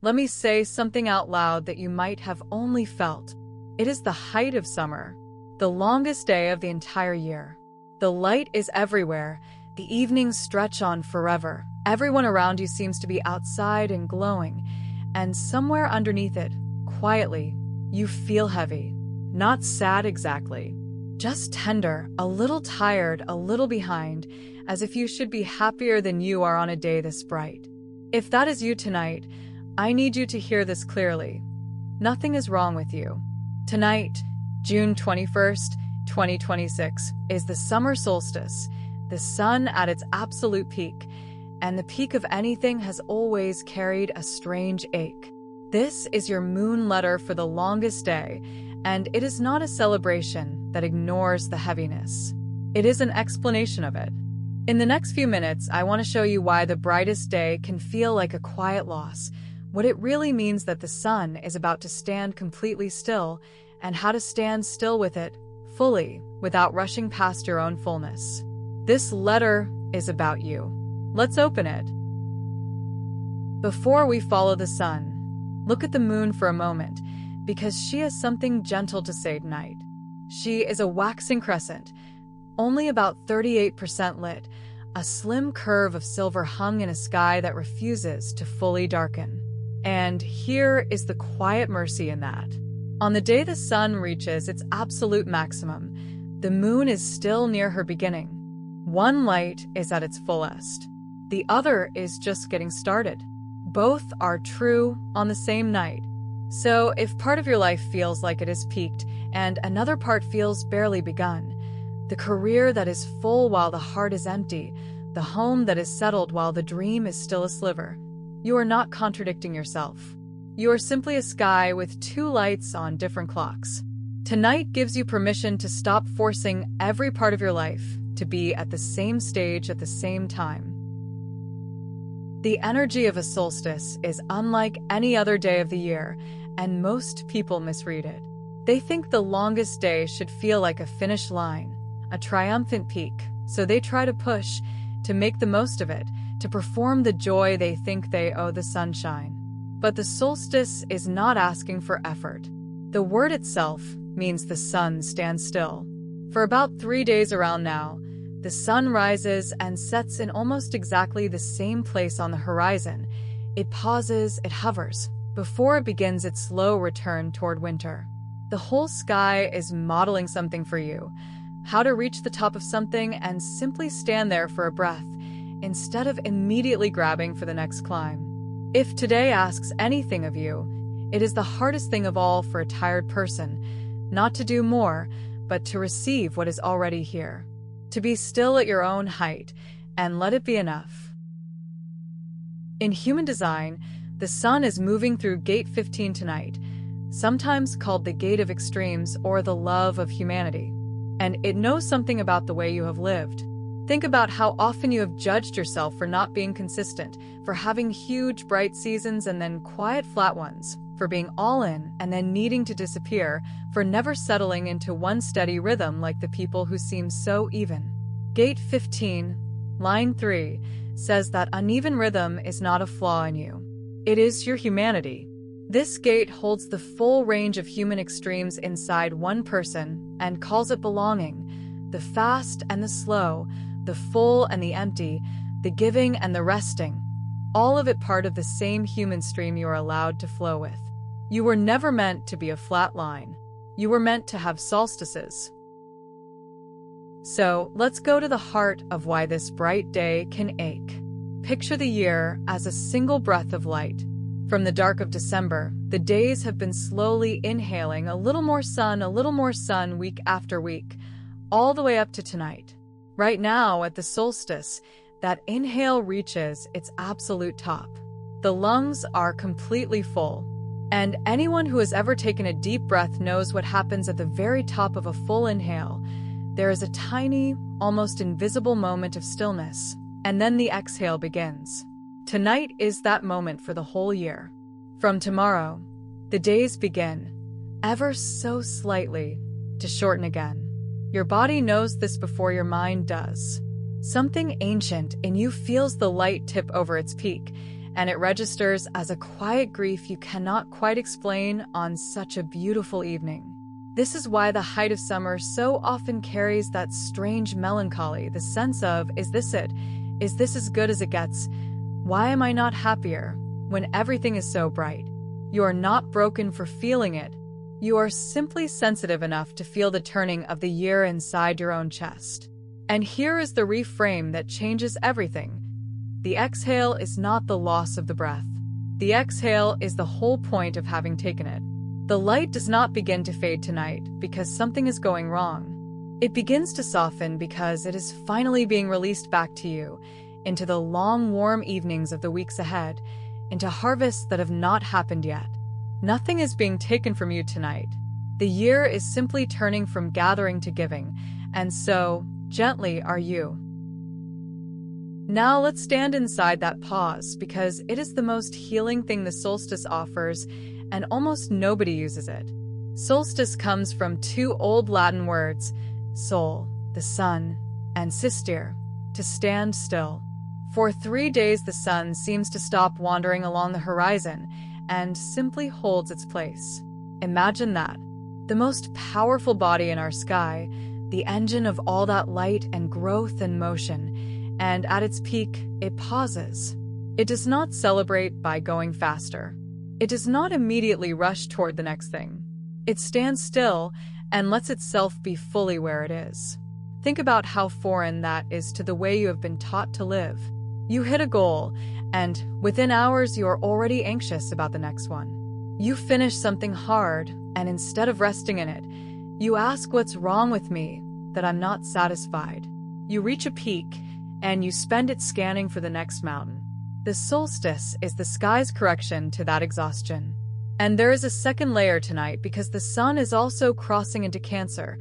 let me say something out loud that you might have only felt. It is the height of summer, the longest day of the entire year. The light is everywhere. The evenings stretch on forever. Everyone around you seems to be outside and glowing. And somewhere underneath it, quietly, you feel heavy. Not sad exactly. Just tender, a little tired, a little behind, as if you should be happier than you are on a day this bright. If that is you tonight, I need you to hear this clearly. Nothing is wrong with you. Tonight, June 21st, 2026, is the summer solstice, the sun at its absolute peak, and the peak of anything has always carried a strange ache. This is your moon letter for the longest day, and it is not a celebration that ignores the heaviness. It is an explanation of it. In the next few minutes, I want to show you why the brightest day can feel like a quiet loss, what it really means that the sun is about to stand completely still, and how to stand still with it, fully, without rushing past your own fullness. This letter is about you. Let's open it. Before we follow the sun, look at the moon for a moment, because she has something gentle to say tonight. She is a waxing crescent, only about 38% lit, a slim curve of silver hung in a sky that refuses to fully darken. And here is the quiet mercy in that. On the day the sun reaches its absolute maximum, the moon is still near her beginning. One light is at its fullest. The other is just getting started. Both are true on the same night. So if part of your life feels like it is peaked and another part feels barely begun, the career that is full while the heart is empty, the home that is settled while the dream is still a sliver, you are not contradicting yourself. You are simply a sky with two lights on different clocks. Tonight gives you permission to stop forcing every part of your life to be at the same stage at the same time. The energy of a solstice is unlike any other day of the year, and most people misread it. They think the longest day should feel like a finish line, a triumphant peak, so they try to push, to make the most of it, to perform the joy they think they owe the sunshine. But the solstice is not asking for effort. The word itself means the sun stands still. For about 3 days around now, the sun rises and sets in almost exactly the same place on the horizon. It pauses, it hovers, before it begins its slow return toward winter. The whole sky is modeling something for you, how to reach the top of something and simply stand there for a breath, instead of immediately grabbing for the next climb. If today asks anything of you, it is the hardest thing of all for a tired person, not to do more, but to receive what is already here. To be still at your own height, and let it be enough. In human design, the sun is moving through Gate 15 tonight, sometimes called the Gate of Extremes or the Love of Humanity. And it knows something about the way you have lived. Think about how often you have judged yourself for not being consistent, for having huge, bright seasons and then quiet, flat ones, for being all in and then needing to disappear, for never settling into one steady rhythm like the people who seem so even. Gate 15, line 3, says that uneven rhythm is not a flaw in you. It is your humanity. This gate holds the full range of human extremes inside one person and calls it belonging, the fast and the slow, the full and the empty, the giving and the resting, all of it part of the same human stream you are allowed to flow with. You were never meant to be a flat line. You were meant to have solstices. So let's go to the heart of why this bright day can ache. Picture the year as a single breath of light. From the dark of December, the days have been slowly inhaling a little more sun week after week, all the way up to tonight. Right now, at the solstice, that inhale reaches its absolute top. The lungs are completely full. And anyone who has ever taken a deep breath knows what happens at the very top of a full inhale. There is a tiny, almost invisible moment of stillness, and then the exhale begins. Tonight is that moment for the whole year. From tomorrow, the days begin, ever so slightly, to shorten again. Your body knows this before your mind does. Something ancient in you feels the light tip over its peak, and it registers as a quiet grief you cannot quite explain on such a beautiful evening. This is why the height of summer so often carries that strange melancholy, the sense of, is this it? Is this as good as it gets? Why am I not happier when everything is so bright? You are not broken for feeling it. You are simply sensitive enough to feel the turning of the year inside your own chest. And here is the reframe that changes everything. The exhale is not the loss of the breath. The exhale is the whole point of having taken it. The light does not begin to fade tonight because something is going wrong. It begins to soften because it is finally being released back to you, into the long, warm evenings of the weeks ahead, into harvests that have not happened yet. Nothing is being taken from you tonight. The year is simply turning from gathering to giving, and so, gently are you. Now let's stand inside that pause, because it is the most healing thing the solstice offers, and almost nobody uses it. Solstice comes from two old Latin words, sol, the sun, and sistere, to stand still. For 3 days the sun seems to stop wandering along the horizon and simply holds its place. Imagine that. The most powerful body in our sky, the engine of all that light and growth and motion, and at its peak, it pauses. It does not celebrate by going faster. It does not immediately rush toward the next thing. It stands still and lets itself be fully where it is. Think about how foreign that is to the way you have been taught to live. You hit a goal, and within hours you are already anxious about the next one. You finish something hard, and instead of resting in it, you ask what's wrong with me, that I'm not satisfied. You reach a peak, and you spend it scanning for the next mountain. The solstice is the sky's correction to that exhaustion. And there is a second layer tonight because the sun is also crossing into Cancer,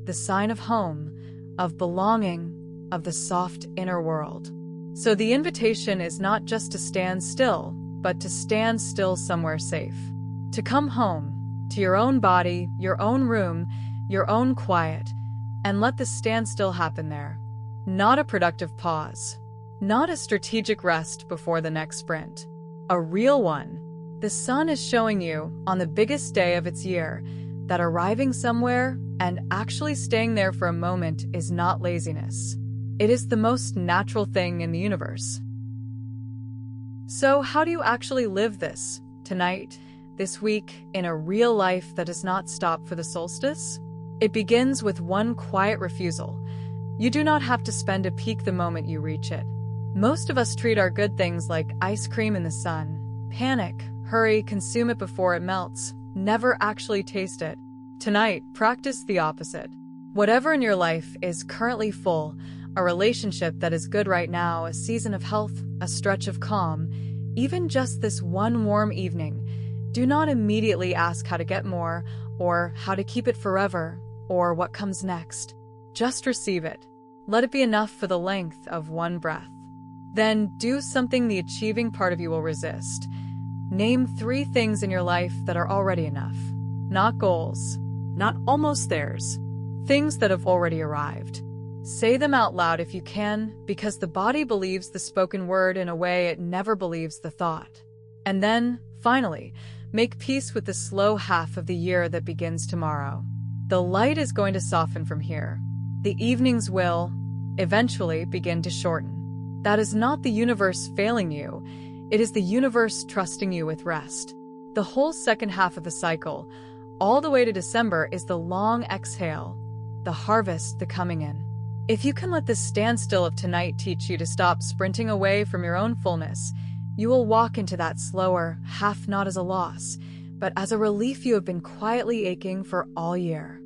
the sign of home, of belonging, of the soft inner world. So the invitation is not just to stand still, but to stand still somewhere safe. To come home, to your own body, your own room, your own quiet, and let the standstill happen there. Not a productive pause. Not a strategic rest before the next sprint. A real one. The sun is showing you, on the biggest day of its year, that arriving somewhere and actually staying there for a moment is not laziness. It is the most natural thing in the universe. So how do you actually live this, tonight, this week, in a real life that does not stop for the solstice? It begins with one quiet refusal. You do not have to spend a peak the moment you reach it. Most of us treat our good things like ice cream in the sun. Panic, hurry, consume it before it melts. Never actually taste it. Tonight, practice the opposite. Whatever in your life is currently full, a relationship that is good right now, a season of health, a stretch of calm, even just this one warm evening, do not immediately ask how to get more, or how to keep it forever, or what comes next. Just receive it. Let it be enough for the length of one breath. Then do something the achieving part of you will resist. Name 3 things in your life that are already enough. Not goals, not almost theirs. Things that have already arrived. Say them out loud if you can, because the body believes the spoken word in a way it never believes the thought. And then, finally, make peace with the slow half of the year that begins tomorrow. The light is going to soften from here. The evenings will, eventually, begin to shorten. That is not the universe failing you. It is the universe trusting you with rest. The whole second half of the cycle, all the way to December, is the long exhale, the harvest, the coming in. If you can let this standstill of tonight teach you to stop sprinting away from your own fullness, you will walk into that slower half not as a loss, but as a relief you have been quietly aching for all year.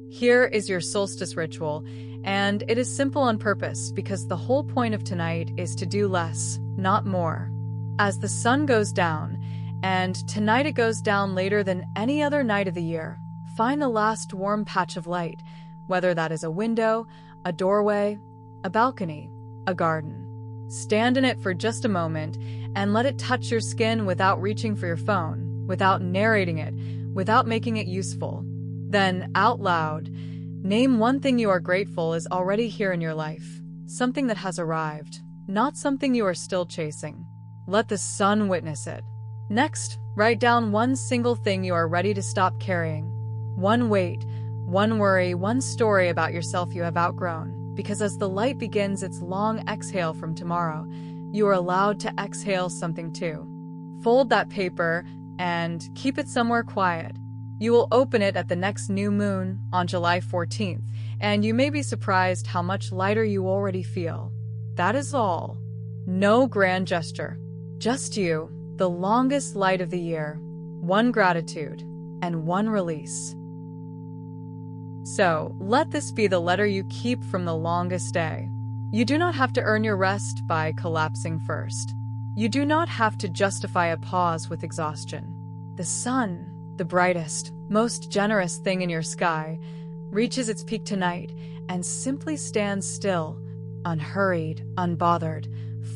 Here is your solstice ritual, and it is simple on purpose because the whole point of tonight is to do less, not more. As the sun goes down, and tonight it goes down later than any other night of the year, find the last warm patch of light, whether that is a window, a doorway, a balcony, a garden. Stand in it for just a moment and let it touch your skin without reaching for your phone, without narrating it, without making it useful. Then, out loud, name one thing you are grateful is already here in your life, something that has arrived, not something you are still chasing. Let the sun witness it. Next, write down one single thing you are ready to stop carrying. One weight, one worry, one story about yourself you have outgrown. Because as the light begins its long exhale from tomorrow, you are allowed to exhale something too. Fold that paper and keep it somewhere quiet. You will open it at the next new moon on July 14th, and you may be surprised how much lighter you already feel. That is all. No grand gesture. Just you, the longest light of the year, one gratitude, and one release. So, let this be the letter you keep from the longest day. You do not have to earn your rest by collapsing first. You do not have to justify a pause with exhaustion. The sun, the brightest, most generous thing in your sky, reaches its peak tonight and simply stands still, unhurried, unbothered,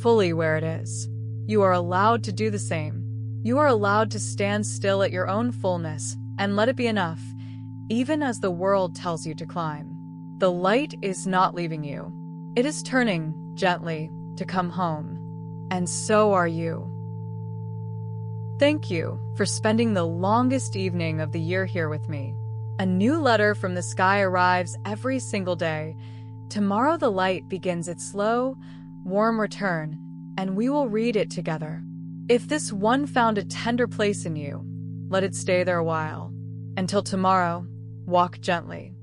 fully where it is. You are allowed to do the same. You are allowed to stand still at your own fullness and let it be enough, even as the world tells you to climb. The light is not leaving you. It is turning, gently, to come home. And so are you. Thank you for spending the longest evening of the year here with me. A new letter from the sky arrives every single day. Tomorrow the light begins its slow, warm return, and we will read it together. If this one found a tender place in you, let it stay there a while. Until tomorrow, walk gently.